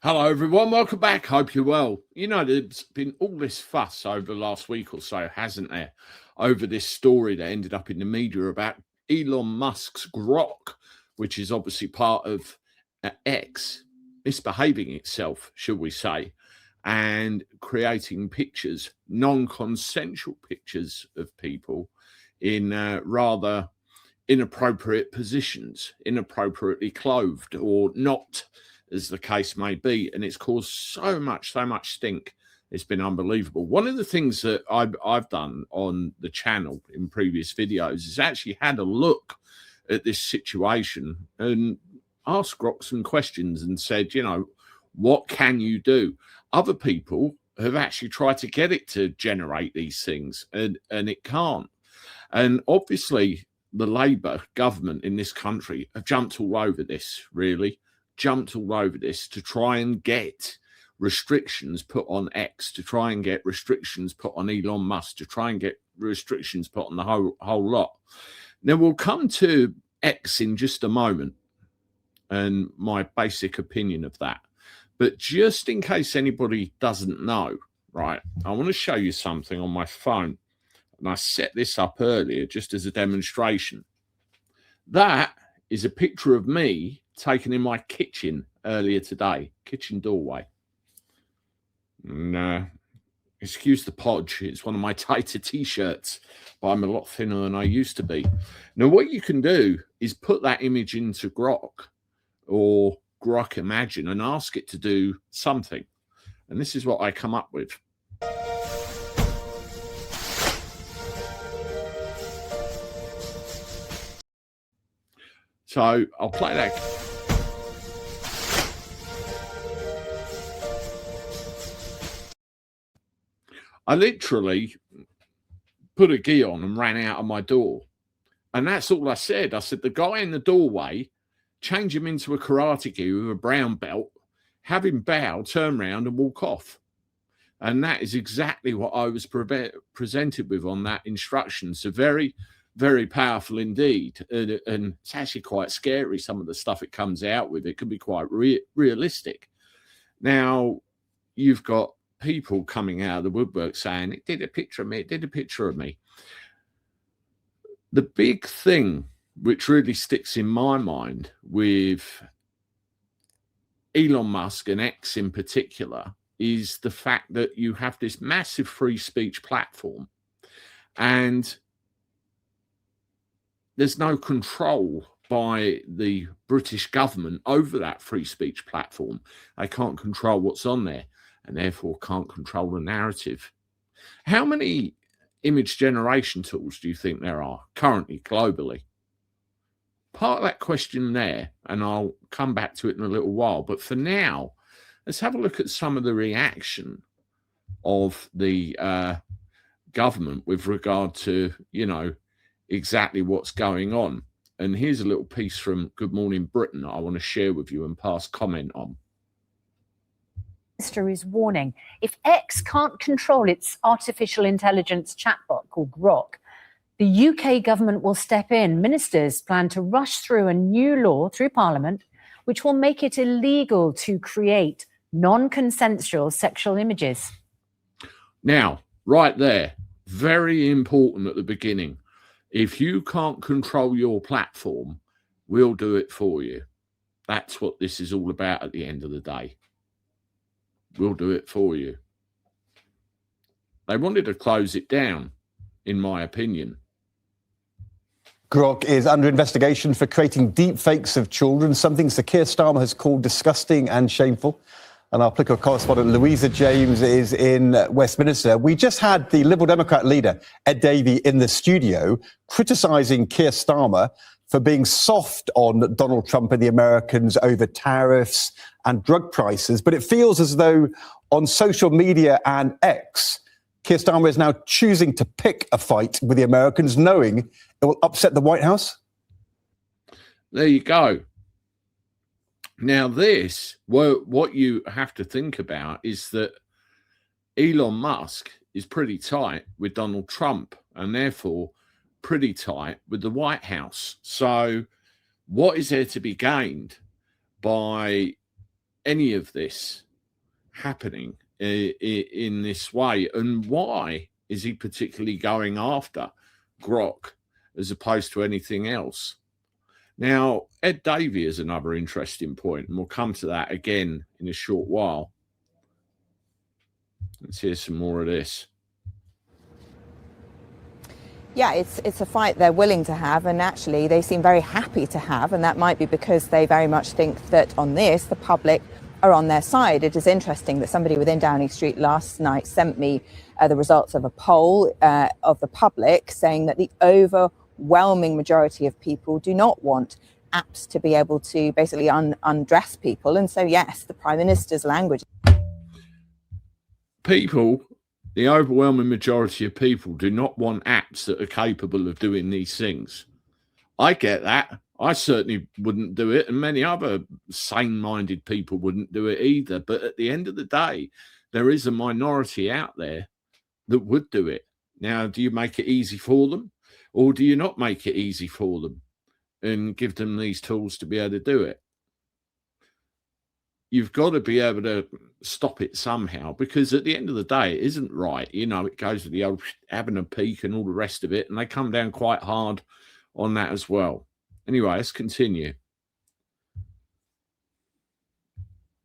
Hello, everyone. Welcome back. Hope you're well. You know, there's been all this fuss over the last week or so, hasn't there, over this story that ended up in the media about Elon Musk's Grok, which is obviously part of X, misbehaving itself, should we say, and creating pictures, non-consensual pictures of people in rather inappropriate positions, inappropriately clothed or not, as the case may be, and it's caused so much stink. It's been unbelievable. One of the things that I've done on the channel in previous videos is actually had a look at this situation and asked Grok some questions and said, you know, what can you do? Other people have actually tried to get it to generate these things, and it can't. And obviously, the Labour government in this country have jumped all over this, really. Jumped all over this to try and get restrictions put on X, to try and get restrictions put on Elon Musk, to try and get restrictions put on the whole lot. Now, we'll come to X in just a moment and my basic opinion of that. But just in case anybody doesn't know, right, I want to show you something on my phone. And I set this up earlier just as a demonstration. That is a picture of me taken in my kitchen earlier today, kitchen doorway. And excuse the podge, it's one of my tighter t-shirts, but I'm a lot thinner than I used to be. Now, what you can do is put that image into Grok or Grok Imagine and ask it to do something. And this is what I come up with. So I'll play that. I literally put a gi on and ran out of my door. And that's all I said. I said, the guy in the doorway, change him into a karate gi with a brown belt, have him bow, turn around and walk off. And that is exactly what I was presented with on that instruction. So very, very powerful indeed. And it's actually quite scary, some of the stuff it comes out with. It can be quite realistic. Now, you've got people coming out of the woodwork saying, it did a picture of me, it did a picture of me. The big thing which really sticks in my mind with Elon Musk and X in particular is the fact that you have this massive free speech platform and there's no control by the British government over that free speech platform. They can't control what's on there and therefore can't control the narrative. How many image generation tools do you think there are currently globally? Part of that question there, and I'll come back to it in a little while. But for now, let's have a look at some of the reaction of the government with regard to, you know, exactly what's going on. And here's a little piece from Good Morning Britain I want to share with you and pass comment on. Minister is warning if X can't control its artificial intelligence chatbot called Grok, the UK government will step in. Ministers plan to rush through a new law through Parliament, which will make it illegal to create non-consensual sexual images. Now, right there, very important at the beginning. If you can't control your platform, we'll do it for you. That's what this is all about at the end of the day. We'll do it for you. They wanted to close it down, in my opinion. Grok is under investigation for creating deep fakes of children, something Sir Keir Starmer has called disgusting and shameful. And our political correspondent Louisa James is in Westminster. We just had the Liberal Democrat leader, Ed Davey, in the studio criticising Keir Starmer for being soft on Donald Trump and the Americans over tariffs and drug prices. But it feels as though on social media and X, Keir Starmer is now choosing to pick a fight with the Americans, knowing it will upset the White House. There you go. Now this, what you have to think about is that Elon Musk is pretty tight with Donald Trump and therefore pretty tight with the White House. So what is there to be gained by any of this happening in this way? And why is he particularly going after Grok as opposed to anything else? Now, Ed Davey is another interesting point, and we'll come to that again in a short while. Let's hear some more of this. Yeah, it's a fight they're willing to have, and actually they seem very happy to have, and that might be because they very much think that on this, the public are on their side. It is interesting that somebody within Downing Street last night sent me the results of a poll of the public saying that the overwhelming majority of people do not want apps to be able to basically undress people. And so, yes, the Prime Minister's language. People, the overwhelming majority of people do not want apps that are capable of doing these things. I get that. I certainly wouldn't do it, and many other sane-minded people wouldn't do it either. But at the end of the day, there is a minority out there that would do it. Now, do you make it easy for them, or do you not make it easy for them and give them these tools to be able to do it? You've got to be able to stop it somehow, because at the end of the day, it isn't right. You know, it goes with the old having a peak and all the rest of it, and they come down quite hard on that as well. Anyway, let's continue.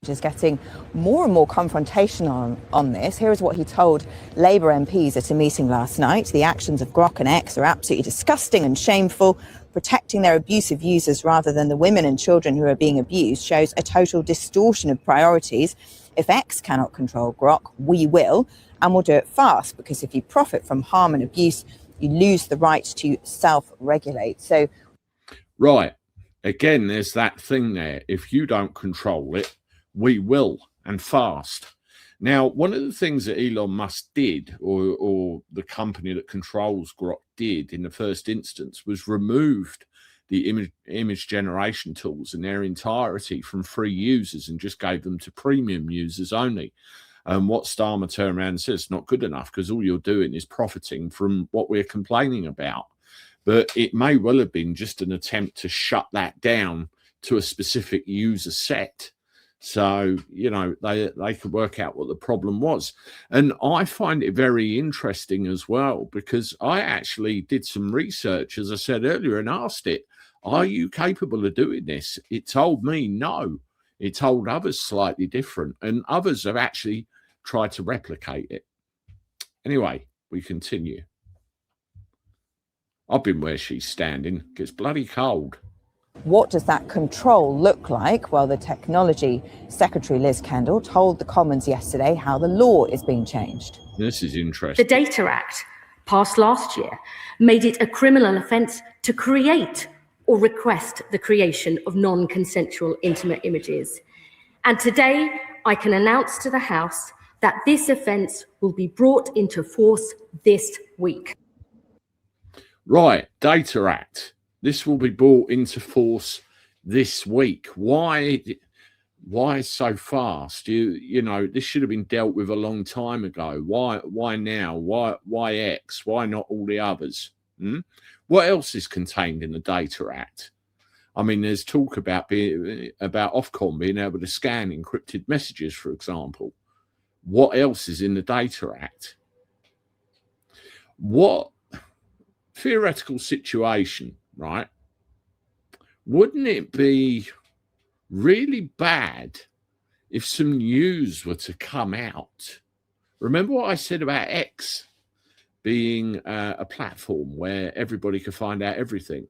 Is getting more and more confrontational on this. Here is what he told Labour MPs at a meeting last night. The actions of Grok and X are absolutely disgusting and shameful. Protecting their abusive users rather than the women and children who are being abused shows a total distortion of priorities. If X cannot control Grok, we will, and we'll do it fast, because if you profit from harm and abuse, you lose the right to self-regulate. So, right, again, there's that thing there. If you don't control it, we will, and fast. Now, one of the things that Elon Musk did, or the company that controls Grok did in the first instance, was removed the image generation tools in their entirety from free users and just gave them to premium users only. And what Starmer turned around and says, it's not good enough, because all you're doing is profiting from what we're complaining about. But it may well have been just an attempt to shut that down to a specific user set. So, you know, they could work out what the problem was. And I find it very interesting as well, because I actually did some research, as I said earlier, and asked it, are you capable of doing this? It told me no. It told others slightly different, and others have actually tried to replicate it. Anyway, we continue. I've been where she's standing. It gets bloody cold. What does that control look like? Well, the Technology Secretary, Liz Kendall, told the Commons yesterday how the law is being changed. This is interesting. The Data Act, passed last year, made it a criminal offence to create or request the creation of non-consensual intimate images. And today, I can announce to the House that this offence will be brought into force this week. Right, Data Act. This will be brought into force this week. Why so fast? You know, this should have been dealt with a long time ago. Why now? Why X? Why not all the others? What else is contained in the Data Act? I mean, there's talk about Ofcom being able to scan encrypted messages, for example. What else is in the Data Act? What theoretical situation, right? Wouldn't it be really bad if some news were to come out? Remember what I said about X being a platform where everybody could find out everything?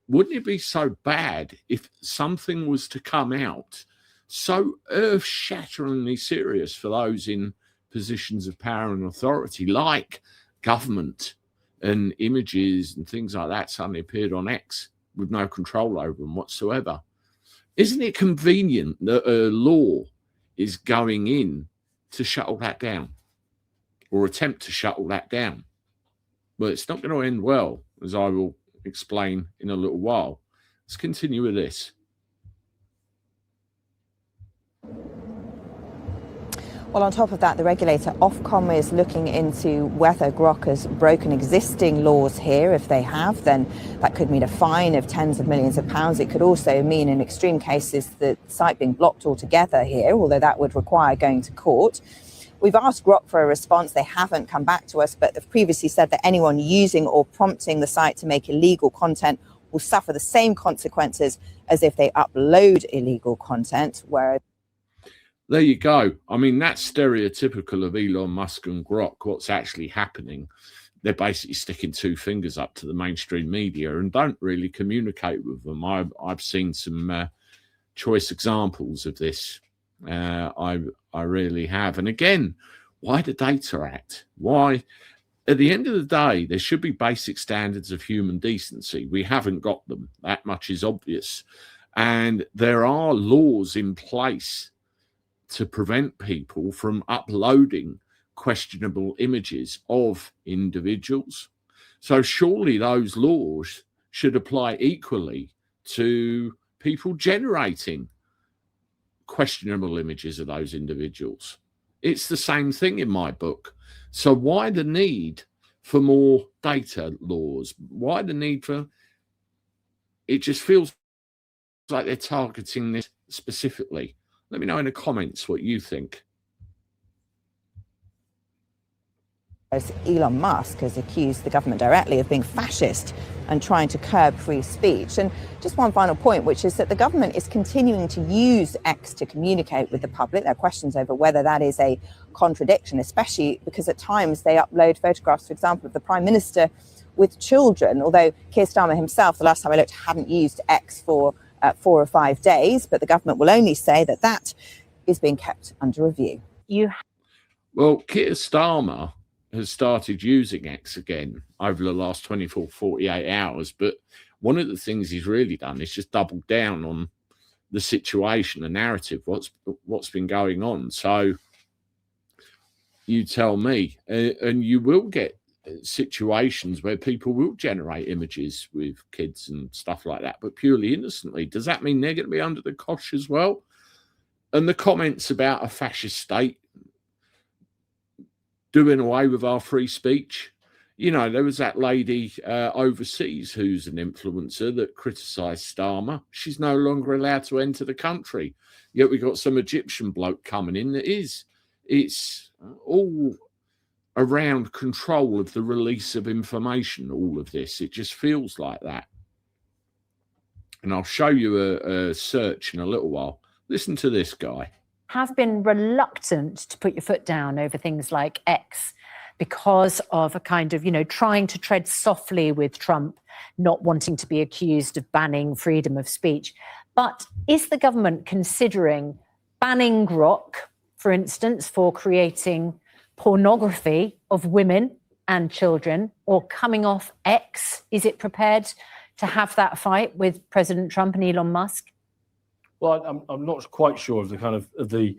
Wouldn't it be so bad if something was to come out so earth-shatteringly serious for those in positions of power and authority, like government, and images and things like that suddenly appeared on X with no control over them whatsoever? Isn't it convenient that a law is going in to shut all that down, or attempt to shut all that down? Well, it's not going to end well, as I will explain in a little while. Let's continue with this. Well, on top of that, the regulator Ofcom is looking into whether Grok has broken existing laws here. If they have, then that could mean a fine of tens of millions of pounds. It could also mean, in extreme cases, the site being blocked altogether here, although that would require going to court. We've asked Grok for a response. They haven't come back to us, but they've previously said that anyone using or prompting the site to make illegal content will suffer the same consequences as if they upload illegal content, whereas there you go. I mean, that's stereotypical of Elon Musk and Grok. What's actually happening, they're basically sticking two fingers up to the mainstream media and don't really communicate with them. I've seen some choice examples of this. I really have. And again, why the Data Act? Why? At the end of the day, there should be basic standards of human decency. We haven't got them. That much is obvious. And there are laws in place to prevent people from uploading questionable images of individuals. So surely those laws should apply equally to people generating questionable images of those individuals. It's the same thing in my book. So why the need for more data laws? Why the need for... It just feels like they're targeting this specifically. Let me know in the comments what you think. Elon Musk has accused the government directly of being fascist and trying to curb free speech. And just one final point, which is that the government is continuing to use X to communicate with the public. There are questions over whether that is a contradiction, especially because at times they upload photographs, for example, of the Prime Minister with children, although Keir Starmer himself, the last time I looked, hadn't used X for 4 or 5 days, but the government will only say that that is being kept under review. Well, Keir Starmer has started using X again over the last 24, 48 hours. But one of the things he's really done is just doubled down on the situation, the narrative, what's been going on. So you tell me, and you will get situations where people will generate images with kids and stuff like that, but purely innocently. Does that mean they're going to be under the cosh as well? And the comments about a fascist state doing away with our free speech. You know, there was that lady overseas who's an influencer that criticised Starmer. She's no longer allowed to enter the country. Yet we got some Egyptian bloke coming in that is. It's all around control of the release of information, all of this. It just feels like that. And I'll show you a search in a little while. Listen to this guy. Have been reluctant to put your foot down over things like X because of a kind of, trying to tread softly with Trump, not wanting to be accused of banning freedom of speech. But is the government considering banning Grok, for instance, for creating pornography of women and children, or coming off X? Is it prepared to have that fight with President Trump and Elon Musk? Well, I'm not quite sure of the kind of the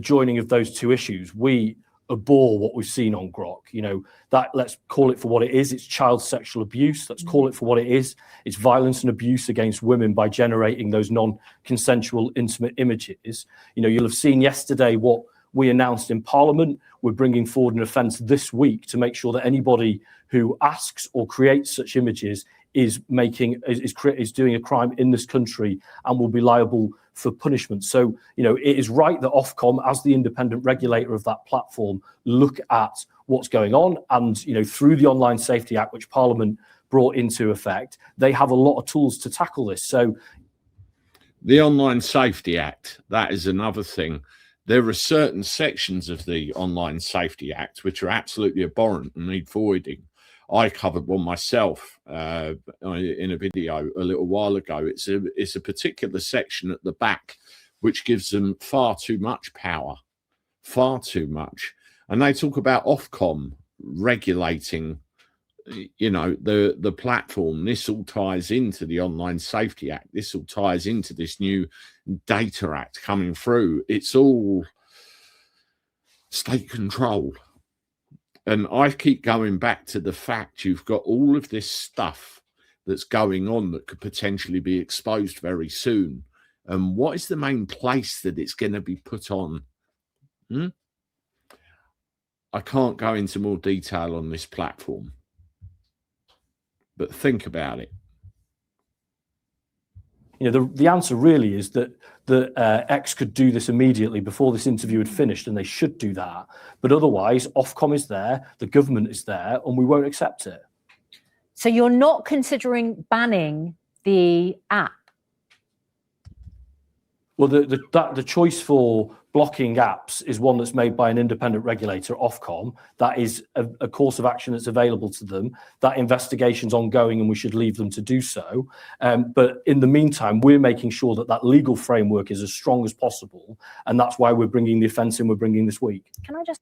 joining of those two issues. We abhor what we've seen on Grok. That, let's call it for what it is. It's child sexual abuse. Let's call it for what it is. It's violence and abuse against women by generating those non-consensual intimate images. You'll have seen yesterday what we announced in Parliament. We're bringing forward an offence this week to make sure that anybody who asks or creates such images is doing a crime in this country and will be liable for punishment. So, it is right that Ofcom, as the independent regulator of that platform, look at what's going on. And, through the Online Safety Act, which Parliament brought into effect, they have a lot of tools to tackle this. So the Online Safety Act, that is another thing. There are certain sections of the Online Safety Act which are absolutely abhorrent and need voiding. I covered one myself in a video a little while ago. It's a particular section at the back which gives them far too much power, far too much. And they talk about Ofcom regulating, the platform. This all ties into the Online Safety Act. This all ties into this new Data Act coming through. It's all state control. And I keep going back to the fact you've got all of this stuff that's going on that could potentially be exposed very soon. And what is the main place that it's going to be put on? I can't go into more detail on this platform. But think about it. You know, the answer really is that X could do this immediately before this interview had finished, and they should do that. But otherwise, Ofcom is there, the government is there, and we won't accept it. So you're not considering banning the app? Well, the choice for blocking apps is one that's made by an independent regulator, Ofcom. That is a course of action that's available to them. That investigation's ongoing, and we should leave them to do so. But in the meantime, we're making sure that that legal framework is as strong as possible, and that's why we're bringing the offence in we're bringing this week. Can I just...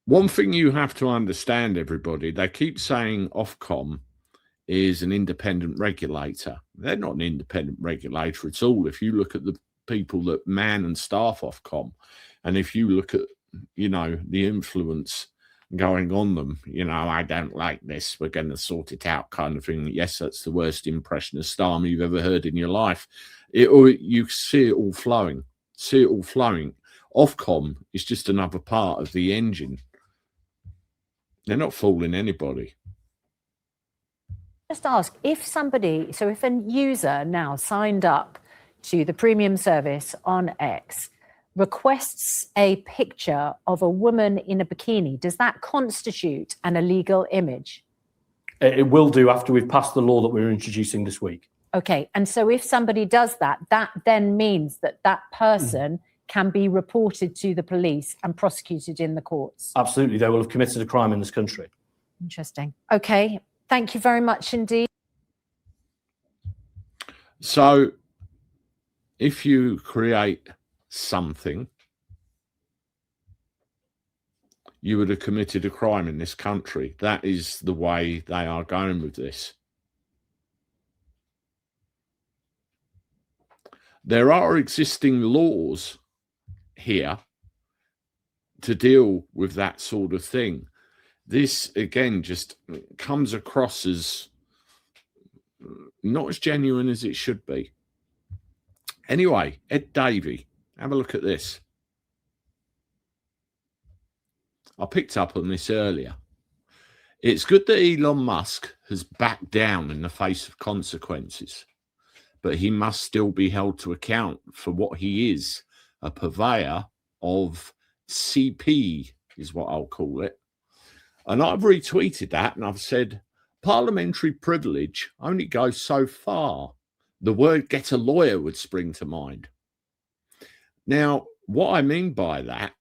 One thing you have to understand, everybody, they keep saying Ofcom is an independent regulator. They're not an independent regulator at all. If you look at the people that man and staff Ofcom, and if you look at, you know, the influence going on them, you know, I don't like this, we're going to sort it out kind of thing. Yes, that's the worst impression of Starmer you've ever heard in your life. You see it all flowing. Ofcom is just another part of the engine. They're not fooling anybody. Just ask, if somebody, so if a user now signed up to the premium service on X, requests a picture of a woman in a bikini, does that constitute an illegal image? It will do after we've passed the law that we're introducing this week. Okay, and so if somebody does that, that then means that that person can be reported to the police and prosecuted in the courts? Absolutely, they will have committed a crime in this country. Interesting. Okay, thank you very much indeed. So if you create something, you would have committed a crime in this country. That is the way they are going with this. There are existing laws here to deal with that sort of thing. This, again, just comes across as not as genuine as it should be. Anyway, Ed Davey, have a look at this. I picked up on this earlier. It's good that Elon Musk has backed down in the face of consequences, but he must still be held to account for what he is, a purveyor of CP, is what I'll call it. And I've retweeted that, and I've said, parliamentary privilege only goes so far. The word get a lawyer would spring to mind. Now, what I mean by that,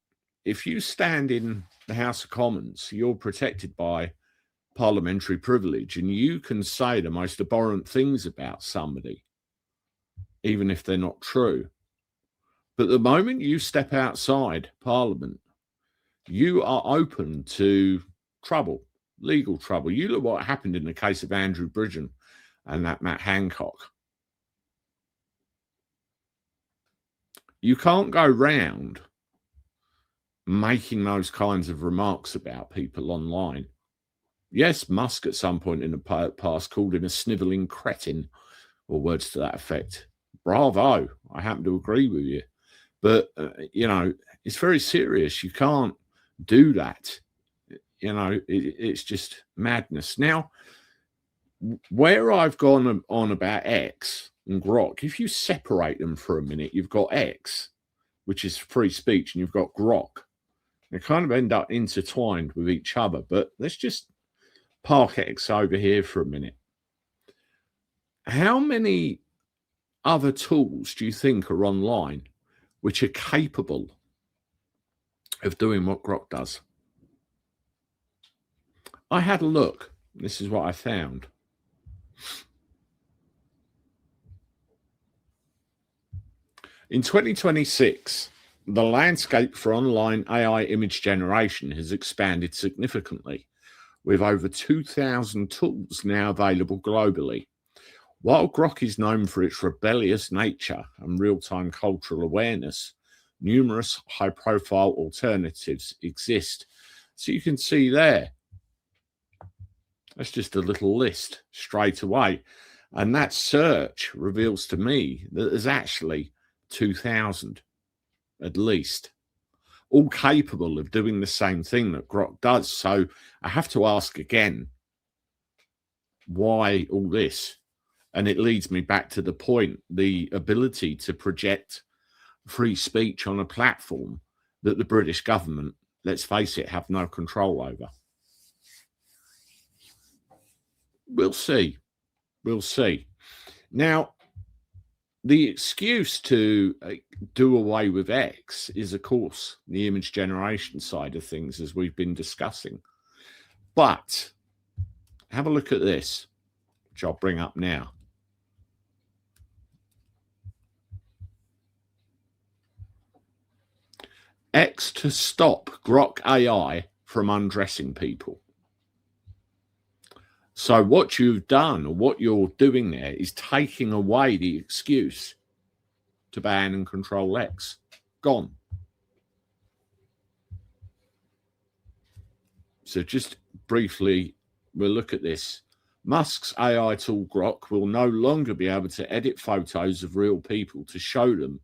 if you stand in the House of Commons, you're protected by parliamentary privilege, and you can say the most abhorrent things about somebody, even if they're not true. But the moment you step outside Parliament, you are open to trouble, legal trouble. You look what happened in the case of Andrew Bridgen and that Matt Hancock. You can't go round making those kinds of remarks about people online. Yes, Musk at some point in the past called him a snivelling cretin, or words to that effect. Bravo. I happen to agree with you. But, you know, it's very serious. You can't do that. You know, it's just madness. Now, where I've gone on about X and Grok, if you separate them for a minute, you've got X, which is free speech, and you've got Grok. They kind of end up intertwined with each other. But let's just park X over here for a minute. How many other tools do you think are online which are capable of doing what Grok does? I had a look. This is what I found. In 2026, the landscape for online AI image generation has expanded significantly, with over 2,000 tools now available globally. While Grok is known for its rebellious nature and real-time cultural awareness, numerous high-profile alternatives exist. So you can see there, that's just a little list straight away. And that search reveals to me that there's actually 2,000 at least. all capable of doing the same thing that Grok does. So I have to ask again, why all this? And it leads me back to the point, the ability to project free speech on a platform that the British government, let's face it, have no control over. We'll see. We'll see. Now, the excuse to do away with X is, of course, the image generation side of things, as we've been discussing. But have a look at this, which I'll bring up now. X to stop Grok AI from undressing people. So what you've done, or what you're doing there, is taking away the excuse to ban and control X. Gone. So just briefly, we'll look at this. Musk's AI tool Grok will no longer be able to edit photos of real people to show them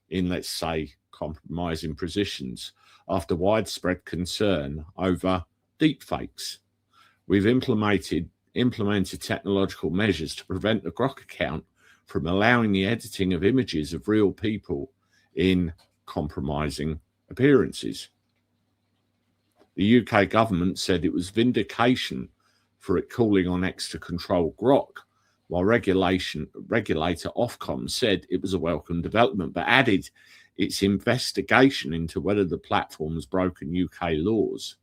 in, let's say, compromising positions after widespread concern over deepfakes. We've implemented technological measures to prevent the Grok account from allowing the editing of images of real people in compromising appearances. The UK government said it was vindication for it calling on X to control Grok, while regulator Ofcom said it was a welcome development, but added its investigation into whether the platform has broken UK laws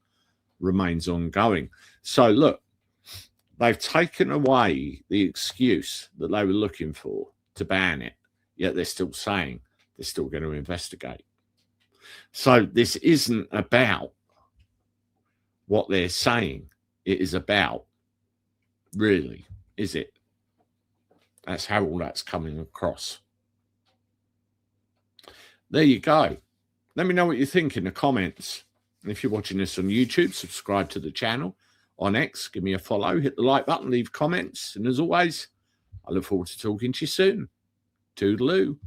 remains ongoing. So look, they've taken away the excuse that they were looking for to ban it, yet they're still saying they're still going to investigate. So this isn't about what they're saying. It is about, really, is it? That's how all that's coming across. There you go. Let me know what you think in the comments. And if you're watching this on YouTube, subscribe to the channel. On X, give me a follow, hit the like button, leave comments. And as always, I look forward to talking to you soon. Toodaloo.